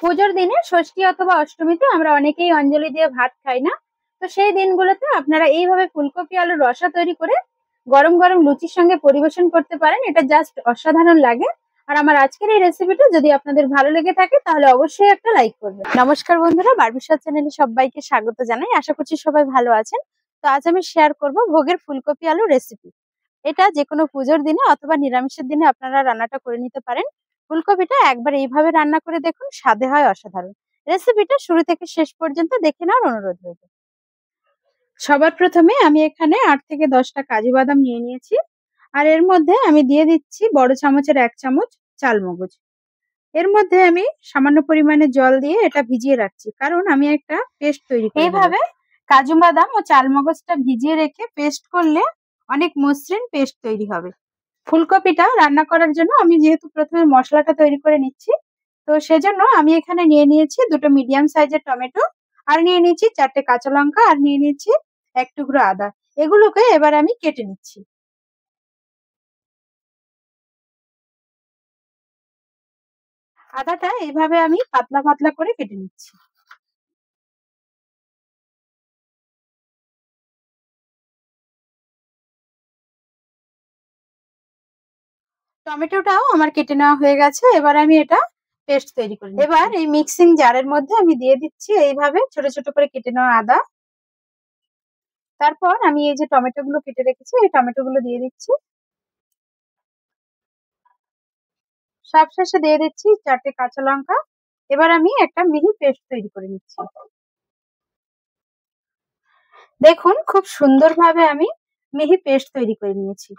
পুজোর দিনে ষষ্ঠী অথবা অষ্টমীতে আমরা অনেকেই অঞ্জলি দিয়ে ভাত খাই না। তো সেই দিনগুলোতে আপনারা এইভাবে ফুলকপি আলুর রসা তৈরি করে গরম গরম লুচির সঙ্গে পরিবেশন করতে পারেন। এটা জাস্ট অসাধারণ লাগে। আর আমার আজকের এই রেসিপিটা যদি আপনাদের ভালো লেগে থাকে তাহলে অবশ্যই একটা লাইক করবেন। নমস্কার বন্ধুরা, বারবিশাল চ্যানেলে সবাইকে স্বাগত জানাই। আশা করছি সবাই ভালো আছেন। তো আজ আমি শেয়ার করব ভোগের ফুলকপি আলু রেসিপি। এটা যে কোনো পুজোর দিনে অথবা নিরামিষের দিনে আপনারা রান্নাটা করে নিতে পারেন। ফুলকপিটা একবার এইভাবে রান্না করে দেখুন, স্বাদে হয় অসাধারণ। রেসিপিটা শুরু থেকে শেষ পর্যন্ত দেখে নেওয়ার অনুরোধ রইল। সবার প্রথমে আমি এখানে 8 থেকে 10টা কাজু বাদাম নিয়ে নিয়েছি। আর এর মধ্যে আমি দিয়ে দিচ্ছি বড় চামচের 1 চামচ চালমগজ। এর মধ্যে আমি সামান্য পরিমাণে জল দিয়ে এটা ভিজিয়ে রাখছি, কারণ আমি একটা পেস্ট তৈরি করব। এইভাবে কাজু বাদাম ও চালমগজটা ভিজিয়ে রেখে পেস্ট করলে অনেক মসৃণ পেস্ট তৈরি হবে। ফুলকপিটা রান্না করার জন্য আমি যেহেতু প্রথমে মশলাটা তৈরি করে নিচ্ছি, তো সেজন্য আমি এখানে নিয়ে নিয়েছি 2টো মিডিয়াম সাইজের টমেটো, আর নিয়ে নিয়েছি 4টে কাঁচা লঙ্কা, আর নিয়ে নিয়েছি 1 টুকরো আদা। এগুলোকে এবার আমি কেটে নিচ্ছি। আদাটা এইভাবে আমি পাতলা পাতলা করে কেটে নিচ্ছি। টমেটোটাও আমার কেটে নেওয়া হয়ে গেছে। এবার আমি এটা পেস্ট তৈরি করে নিচ্ছি। এবার এই মিক্সিং জারের মধ্যে আমি দিয়ে দিচ্ছি এইভাবে ছোট ছোট করে কেটে নেওয়া আদা। তারপর আমি এই যে টমেটো গুলো কেটে রেখেছি, এই টমেটো গুলো দিয়ে দিচ্ছি। সবশেষে দিয়ে দিচ্ছি 4টে কাঁচা লঙ্কা। এবার আমি একটা মিহি পেস্ট তৈরি করে নিচ্ছি। দেখুন, খুব সুন্দরভাবে আমি মিহি পেস্ট তৈরি করে নিয়েছি।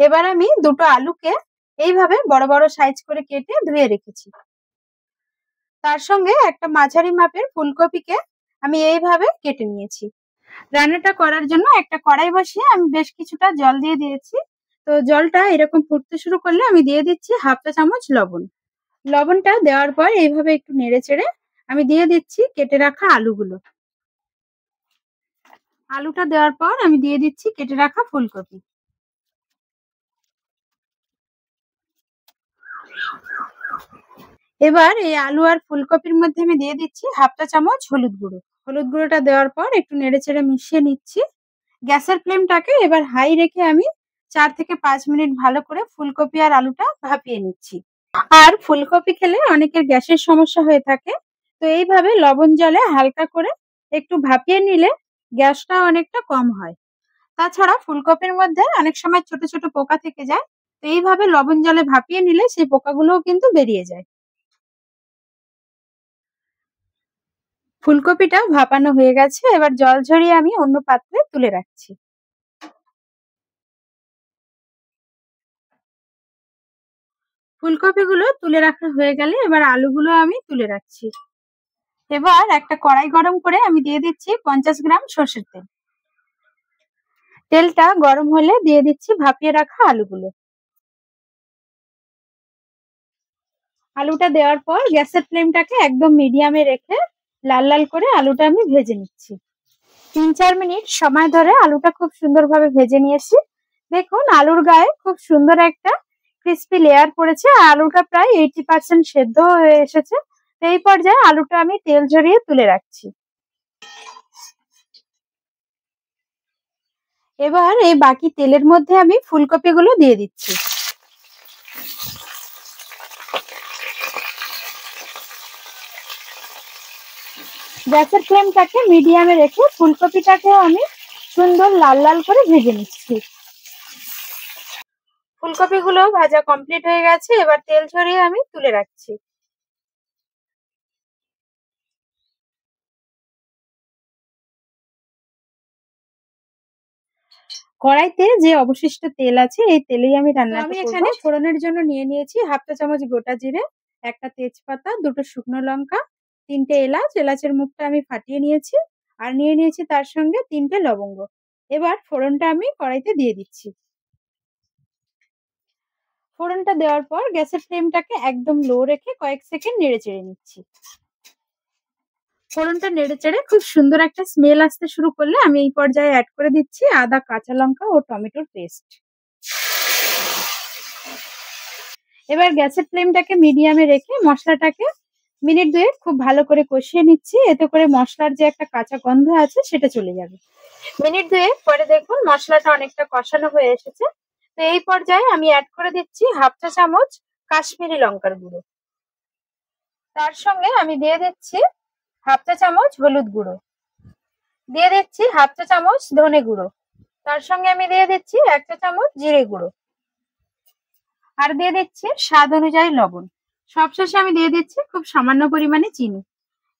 এবার আমি 2টো আলুকে এইভাবে বড় বড় সাইজ করে কেটে ধুয়ে রেখেছি। তার সঙ্গে একটা মাঝারি মাপের ফুলকপিকে আমি এইভাবে কেটে নিয়েছি। রান্নাটা করার জন্য একটা কড়াই বসিয়ে আমি বেশ কিছুটা জল দিয়ে দিয়েছি। তো জলটা এরকম ফুটতে শুরু করলে আমি দিয়ে দিচ্ছি 1/2 চা চামচ লবণ। লবণটা দেওয়ার পর এইভাবে একটু নেড়ে চেড়ে আমি দিয়ে দিচ্ছি কেটে রাখা আলুগুলো। আলুটা দেওয়ার পর আমি দিয়ে দিচ্ছি কেটে রাখা ফুলকপি। এবার এই আলু আর ফুলকপির মধ্যে আমি দিয়ে দিচ্ছি 1/2 চা চামচ হলুদ গুঁড়ো। হলুদ গুঁড়োটা দেওয়ার পর একটু নেড়ে চেড়ে মিশিয়ে নিচ্ছি। গ্যাসের ফ্লেমটাকে এবার হাই রেখে আমি 4 থেকে 5 মিনিট ভালো করে ফুলকপি আর আলুটা ভাপিয়ে নিচ্ছি। আর ফুলকপি খেলে অনেকের গ্যাসের সমস্যা হয়ে থাকে, তো এইভাবে লবণ জলে হালকা করে একটু ভাপিয়ে নিলে গ্যাসটা অনেকটা কম হয়। তাছাড়া ফুলকপির মধ্যে অনেক সময় ছোট ছোট পোকা থেকে যায়, তো এইভাবে লবণ জলে ভাপিয়ে নিলে সেই পোকাগুলোও কিন্তু বেরিয়ে যায়। ফুলকপিটা ভাপানো হয়ে গেছে। এবার জল ঝরিয়ে আমি অন্য পাত্রে তুলে রাখছি। ফুলকপিগুলো তুলে রাখা হয়ে গেলে এবার আলুগুলো আমি তুলে রাখছি। এবার একটা কড়াই গরম করে আমি দিয়ে দিচ্ছি 50 গ্রাম সর্ষের তেল। তেলটা গরম হলে দিয়ে দিচ্ছি ভাপিয়ে রাখা আলুগুলো। আলুটা দেওয়ার পর গ্যাসের ফ্লেমটাকে একদম মিডিয়ামে রেখে লাল লাল করে আলুটা আমি ভেজে নিচ্ছি। 3-4 মিনিট সময় ধরে আলুটা খুব সুন্দরভাবে ভেজে নিয়েছি। দেখুন, আলুর গায়ে খুব সুন্দর একটা ক্রিস্পি লেয়ার পড়েছে আর আলুটা প্রায় 80% সেদ্ধ হয়ে এসেছে। এই পর্যায়ে আলুটা আমি তেল ঝরিয়ে তুলে রাখছি। এবার এই বাকি তেলের মধ্যে আমি ফুলকপিগুলো দিয়ে দিচ্ছি। গ্যাসের ফ্লেমটাকে মিডিয়ামে রেখে ফুলকপিটাকে আমি সুন্দর লাল লাল করে ভেজে নিচ্ছি। ফুলকপিগুলো ভাজা কমপ্লিট হয়ে গেছে। এবার তেল ঝরিয়ে আমি তুলে রাখছি। কড়াইতে যে অবশিষ্ট তেল আছে এই তেলেই আমি রান্না করব। আমি এখানে ফোড়নের জন্য নিয়ে নিয়েছি 1/2 চা চামচ গোটা জিরে, একটা তেজপাতা, 2টো শুকনো লঙ্কা, 3টে এলাচ। এলাচের মুখটা আমি ফাটিয়ে নিয়েছি। আর নিয়ে নিয়েছি তার সঙ্গে 3টে লবঙ্গ। এবার ফোড়নটা আমি কড়াইতে দিয়ে দিচ্ছি। ফোড়নটা দেওয়ার পর গ্যাসের ফ্লেমটাকে একদম লো রেখে কয়েক সেকেন্ড নেড়ে চেড়ে নিচ্ছি। ফোড়নটা নেড়ে চেড়ে খুব সুন্দর একটা স্মেল আসতে শুরু করলে আমি এই পর্যায়ে অ্যাড করে দিচ্ছি আদা, কাঁচা লঙ্কা ও টমেটোর পেস্ট। এবার গ্যাসের ফ্লেমটাকে মিডিয়ামে রেখে মশলাটাকে মিনিট 2 খুব ভালো করে কষিয়ে নিচ্ছি, এতে করে মশলার যে একটা কাঁচা গন্ধ আছে সেটা চলে যাবে। মিনিট 2 পরে দেখুন মশলাটা অনেকটা কষানো হয়ে এসেছে। তো এই পর্যায়ে আমি অ্যাড করে দিচ্ছি হাফ চা চামচ কাশ্মীরি লঙ্কার গুঁড়ো। তার সঙ্গে আমি দিয়ে দিচ্ছি হাফ চা চামচ হলুদ গুঁড়ো, দিয়ে দিচ্ছি হাফ চা চামচ ধনে গুঁড়ো, তার সঙ্গে আমি দিয়ে দিচ্ছি 1 চা চামচ জিরে গুঁড়ো, আর দিয়ে দিচ্ছি স্বাদ অনুযায়ী লবণ। সবশেষে আমি দিয়ে দিচ্ছি খুব সামান্য পরিমাণে চিনি।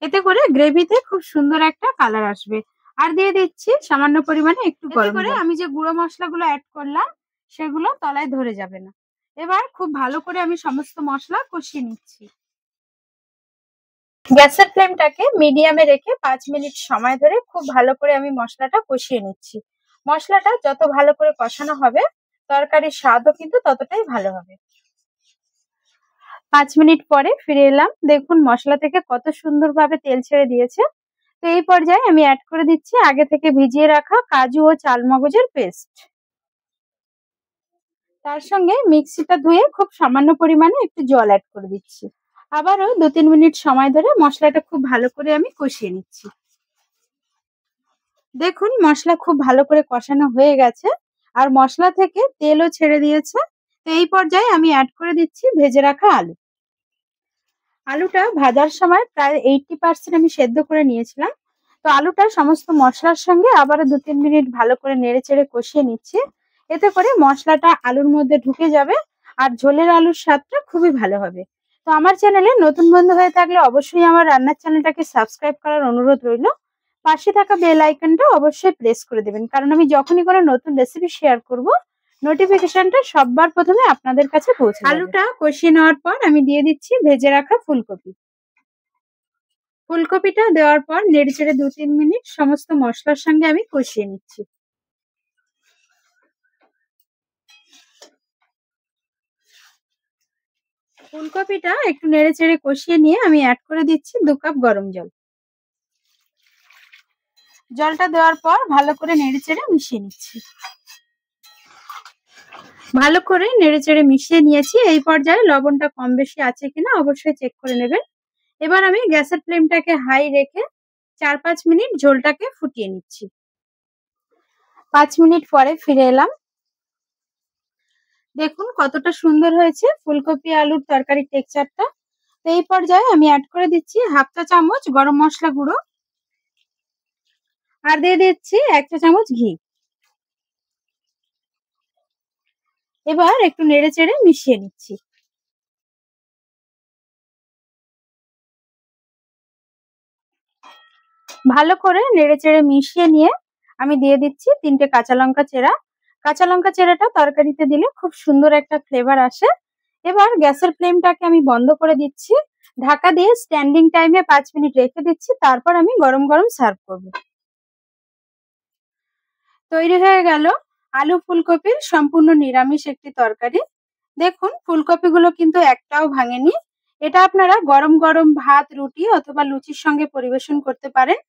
এতে করে গ্রেভিতে খুব সুন্দর একটা কালার আসবে। আর দিয়ে দিচ্ছি সামান্য পরিমাণে একটু গরম করে আমি যে গুঁড়ো মশলাগুলো অ্যাড করলাম সেগুলো তলায় ধরে যাবে না। এবার খুব ভালো করে আমি সমস্ত মশলা কষিয়ে নিচ্ছি। গ্যাসের ফ্লেমটাকে মিডিয়ামে রেখে 5 মিনিট সময় ধরে খুব ভালো করে আমি মশলাটা কষিয়ে নিচ্ছি। মশলাটা যত ভালো করে কষানো হবে তরকারির স্বাদও কিন্তু ততটাই ভালো হবে। 5 মিনিট পরে ফিরে এলাম। দেখুন মশলা থেকে কত সুন্দরভাবে তেল ছেড়ে দিয়েছে। তো এই পর্যায়ে আমি অ্যাড করে দিচ্ছি আগে থেকে ভিজিয়ে রাখা কাজু ও চালমগজের পেস্ট। তার সঙ্গে মিক্সিটা ধুয়ে খুব সামান্য পরিমাণে একটু জল অ্যাড করে দিচ্ছি। আবারও 2-3 মিনিট সময় ধরে মশলাটা খুব ভালো করে আমি কষিয়ে নিচ্ছি। দেখুন মশলা খুব ভালো করে কষানো হয়ে গেছে আর মশলা থেকে তেলও ছেড়ে দিয়েছে। তো এই পর্যায়ে আমি অ্যাড করে দিচ্ছি ভেজে রাখা আলু। আলুটা ভাজার সময় প্রায় 80% আমি সেদ্ধ করে নিয়েছিলাম। তো আলুটা সমস্ত মশলার সঙ্গে আবারও 2-3 মিনিট ভালো করে নেড়েচেড়ে কষিয়ে নিচ্ছি। এতে করে মশলাটা আলুর মধ্যে ঢুকে যাবে আর ঝোলের আলুর স্বাদটা খুবই ভালো হবে। তো আমার চ্যানেলে নতুন বন্ধু হয়ে থাকলে অবশ্যই আমার রান্নার চ্যানেলটাকে সাবস্ক্রাইব করার অনুরোধ রইল। পাশে থাকা বেল আইকনটা অবশ্যই প্রেস করে দেবেন, কারণ আমি যখনই কোনো নতুন রেসিপি শেয়ার করব নোটিফিকেশনটা সবার প্রথমে আপনাদের কাছে পৌঁছে যাবে। আলুটা কষিয়ে নেওয়ার পর আমি দিয়ে দিচ্ছি ভেজে রাখা ফুলকপি। ফুলকপিটা দেওয়ার পর নেড়েচেড়ে 2-3 মিনিট সমস্ত মশলার সঙ্গে আমি কষিয়ে নিচ্ছি। ফুলকপিটা একটু নেড়েচেড়ে কষিয়ে নিয়ে আমি অ্যাড করে দিচ্ছি 2 কাপ গরম জল। জলটা দেওয়ার পর ভালো করে নেড়েচেড়ে মিশিয়ে নিচ্ছি। ভালো করে নেড়েচেড়ে মিশিয়ে নিয়েছি। এই পর্যায়ে লবণটা কম বেশি আছে কিনা অবশ্যই চেক করে নেবেন। এবার আমি গ্যাসের ফ্লেমটাকে হাই রেখে 4-5 মিনিট ঝোলটাকে ফুটিয়ে নিচ্ছি। 5 মিনিট পরে ফিরে এলাম। দেখুন কতটা সুন্দর হয়েছে ফুলকপি আলুর তরকারির টেক্সচারটা। তো এই পর্যায়ে আমি অ্যাড করে দিচ্ছি হাফ চা চামচ গরম মশলা গুঁড়ো, আর দিয়ে দিচ্ছি 1 চা চামচ ঘি। এবার একটু নেড়েচেড়ে মিশিয়ে নিচ্ছি। ভালো করে নেড়েচেড়ে মিশিয়ে নিয়ে আমি দিয়ে দিচ্ছি 3টে কাঁচা লঙ্কা চেরা। কাঁচা লঙ্কা চেরাটা তরকারিতে দিলে খুব সুন্দর একটা ফ্লেভার আসে। এবার গ্যাসের ফ্লেমটাকে আমি বন্ধ করে দিচ্ছি। ঢাকা দিয়ে স্ট্যান্ডিং টাইমে 5 মিনিট রেখে দিচ্ছি, তারপর আমি গরম গরম সার্ভ করব। তৈরি হয়ে গেল আলু ফুলকপির সম্পূর্ণ নিরামিষ একটি তরকারি। দেখুন ফুলকপিগুলো কিন্তু একটাও ভাঙেনি। এটা আপনারা গরম গরম ভাত, রুটি অথবা লুচির সঙ্গে পরিবেশন করতে পারেন।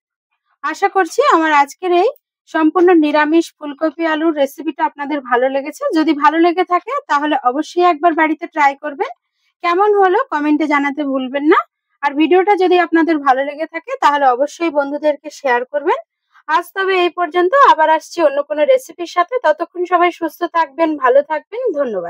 আশা করছি আমার আজকের এই সম্পূর্ণ নিরামিষ ফুলকপি আলুর রেসিপিটা আপনাদের ভালো লেগেছে। যদি ভালো লেগে থাকে তাহলে অবশ্যই একবার বাড়িতে ট্রাই করবেন। কেমন হলো কমেন্টে জানাতে ভুলবেন না। আর ভিডিওটা যদি আপনাদের ভালো লেগে থাকে তাহলে অবশ্যই বন্ধুদেরকে শেয়ার করবেন। আজ তবে এই পর্যন্ত, আবার আসছি অন্য কোনো রেসিপির সাথে। ততক্ষণ সবাই সুস্থ থাকবেন, ভালো থাকবেন। ধন্যবাদ।